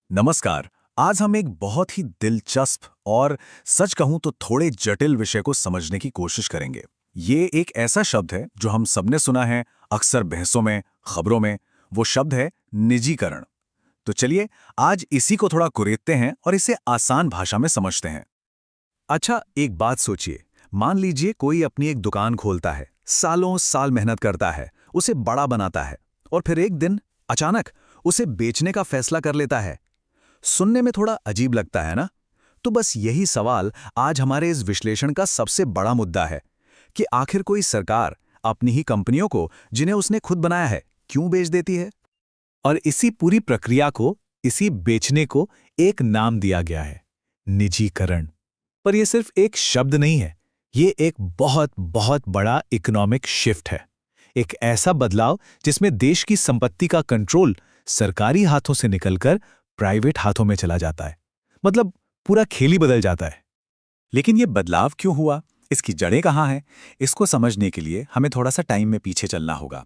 नमस्कार। आज हम एक बहुत ही दिलचस्प और सच कहूं तो थोड़े जटिल विषय को समझने की कोशिश करेंगे। ये एक ऐसा शब्द है जो हम सबने सुना है, अक्सर बहसों में, खबरों में। वो शब्द है निजीकरण। तो चलिए आज इसी को थोड़ा कुरेदते हैं और इसे आसान भाषा में समझते हैं। अच्छा, एक बात सोचिए। मान लीजिए कोई अपनी एक दुकान खोलता है, सालों साल मेहनत करता है, उसे बड़ा बनाता है और फिर एक दिन अचानक उसे बेचने का फैसला कर लेता है। सुनने में थोड़ा अजीब लगता है ना? तो बस यही सवाल आज हमारे इस विश्लेषण का सबसे बड़ा मुद्दा है कि आखिर कोई सरकार अपनी ही कंपनियों को, जिन्हें उसने खुद बनाया है, क्यों बेच देती है? और इसी पूरी प्रक्रिया को, इसी बेचने को एक नाम दिया गया है, निजीकरण। पर यह सिर्फ एक शब्द नहीं है, ये एक बहुत बहुत बड़ा इकोनॉमिक शिफ्ट है। एक ऐसा बदलाव जिसमें देश की संपत्ति का कंट्रोल सरकारी हाथों से निकलकर प्राइवेट हाथों में चला जाता है। मतलब पूरा खेल ही बदल जाता है। लेकिन ये बदलाव क्यों हुआ? इसकी जड़ें कहाँ हैं? इसको समझने के लिए हमें थोड़ा सा टाइम में पीछे चलना होगा।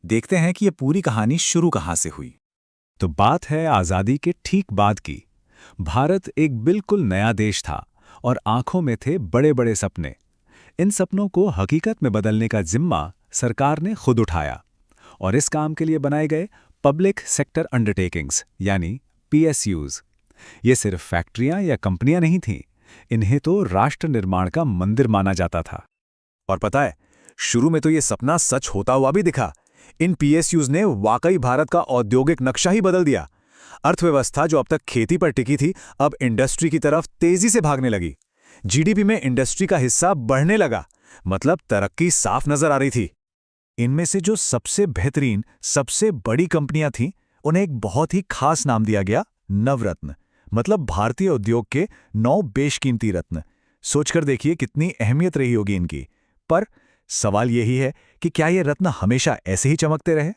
देखते हैं कि ये पूरी कहानी शुरू कहाँ से हुई। तो बात है आज़ादी के ठीक बाद की। भारत एक बिल्कुल नया देश था और आंखों में थे बड़े बड़े सपने। इन सपनों को हकीकत में बदलने का जिम्मा सरकार ने खुद उठाया और इस काम के लिए बनाए गए पब्लिक सेक्टर अंडरटेकिंग्स यानी PSUs। ये सिर्फ फैक्ट्रियां या कंपनियां नहीं थीं, इन्हें तो राष्ट्र निर्माण का मंदिर माना जाता था। और पता है, शुरू में तो ये सपना सच होता हुआ भी दिखा। इन PSUs ने वाकई भारत का औद्योगिक नक्शा ही बदल दिया। अर्थव्यवस्था जो अब तक खेती पर टिकी थी, अब इंडस्ट्री की तरफ तेजी से भागने लगी। GDP में इंडस्ट्री का हिस्सा बढ़ने लगा। मतलब तरक्की साफ नजर आ रही थी। इनमें से जो सबसे बेहतरीन, सबसे बड़ी कंपनियां थीं, उन्हें एक बहुत ही खास नाम दिया गया, नवरत्न। मतलब भारतीय उद्योग के 9 बेशकीमती रत्न। सोचकर देखिए कितनी अहमियत रही होगी इनकी। पर सवाल यही है कि क्या ये रत्न हमेशा ऐसे ही चमकते रहे?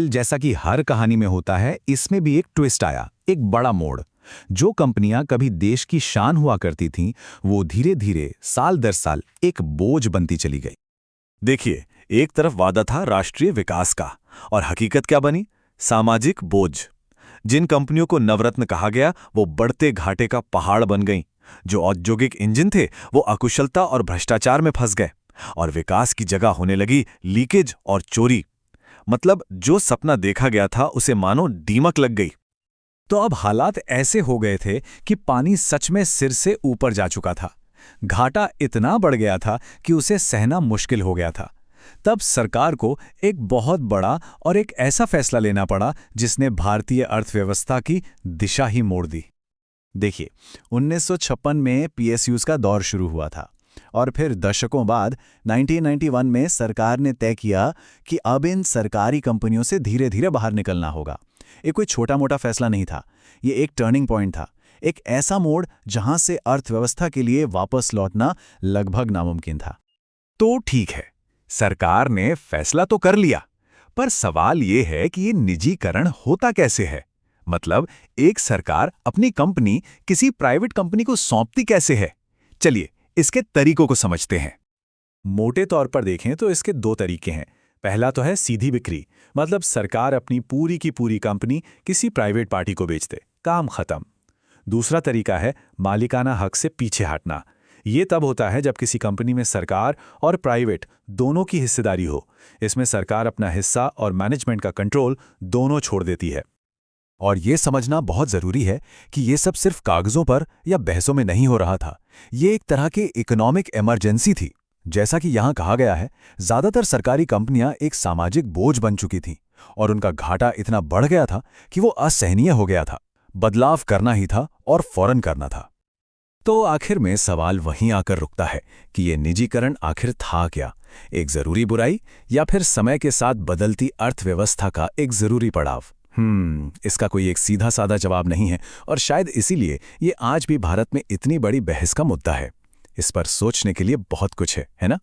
जैसा कि हर कहानी में होता है, इसमें भी एक ट्विस्ट आया, एक बड़ा मोड़। जो कंपनियां कभी देश की शान हुआ करती थीं, वो धीरे धीरे साल दर साल एक बोझ बनती चली गई। देखिए, एक तरफ वादा था राष्ट्रीय विकास का, और हकीकत क्या बनी? सामाजिक बोझ। जिन कंपनियों को नवरत्न कहा गया, वो बढ़ते घाटे का पहाड़ बन गईं। जो औद्योगिक इंजन थे, वो अकुशलता और भ्रष्टाचार में फंस गए, और विकास की जगह होने लगी लीकेज और चोरी। मतलब जो सपना देखा गया था, उसे मानो दीमक लग गई। तो अब हालात ऐसे हो गए थे कि पानी सच में सिर से ऊपर जा चुका था। घाटा इतना बढ़ गया था कि उसे सहना मुश्किल हो गया था। तब सरकार को एक बहुत बड़ा और एक ऐसा फैसला लेना पड़ा जिसने भारतीय अर्थव्यवस्था की दिशा ही मोड़ दी। देखिए, 1956 में PSUs का दौर शुरू हुआ था और फिर दशकों बाद 1991 में सरकार ने तय किया कि अब इन सरकारी कंपनियों से धीरे धीरे बाहर निकलना होगा। ये कोई छोटा मोटा फैसला नहीं था, ये एक टर्निंग पॉइंट था, एक ऐसा मोड़ जहां से अर्थव्यवस्था के लिए वापस लौटना लगभग नामुमकिन था। तो ठीक है, सरकार ने फैसला तो कर लिया, पर सवाल ये है कि ये निजीकरण होता कैसे है? मतलब एक सरकार अपनी कंपनी किसी प्राइवेट कंपनी को सौंपती कैसे है? चलिए इसके तरीकों को समझते हैं। मोटे तौर पर देखें तो इसके 2 तरीके हैं। पहला तो है सीधी बिक्री, मतलब सरकार अपनी पूरी की पूरी कंपनी किसी प्राइवेट पार्टी को बेच दे, काम खत्म। दूसरा तरीका है मालिकाना हक से पीछे हटना। ये तब होता है जब किसी कंपनी में सरकार और प्राइवेट दोनों की हिस्सेदारी हो। इसमें सरकार अपना हिस्सा और मैनेजमेंट का कंट्रोल दोनों छोड़ देती है। और ये समझना बहुत जरूरी है कि ये सब सिर्फ कागजों पर या बहसों में नहीं हो रहा था। ये एक तरह की इकोनॉमिक इमरजेंसी थी। जैसा कि यहाँ कहा गया है, ज्यादातर सरकारी कंपनियां एक सामाजिक बोझ बन चुकी थीं और उनका घाटा इतना बढ़ गया था कि वो असहनीय हो गया था। बदलाव करना ही था और फौरन करना था। तो आखिर में सवाल वहीं आकर रुकता है कि ये निजीकरण आखिर था क्या? एक जरूरी बुराई या फिर समय के साथ बदलती अर्थव्यवस्था का एक जरूरी पड़ाव? इसका कोई एक सीधा साधा जवाब नहीं है और शायद इसीलिए ये आज भी भारत में इतनी बड़ी बहस का मुद्दा है। इस पर सोचने के लिए बहुत कुछ है ना?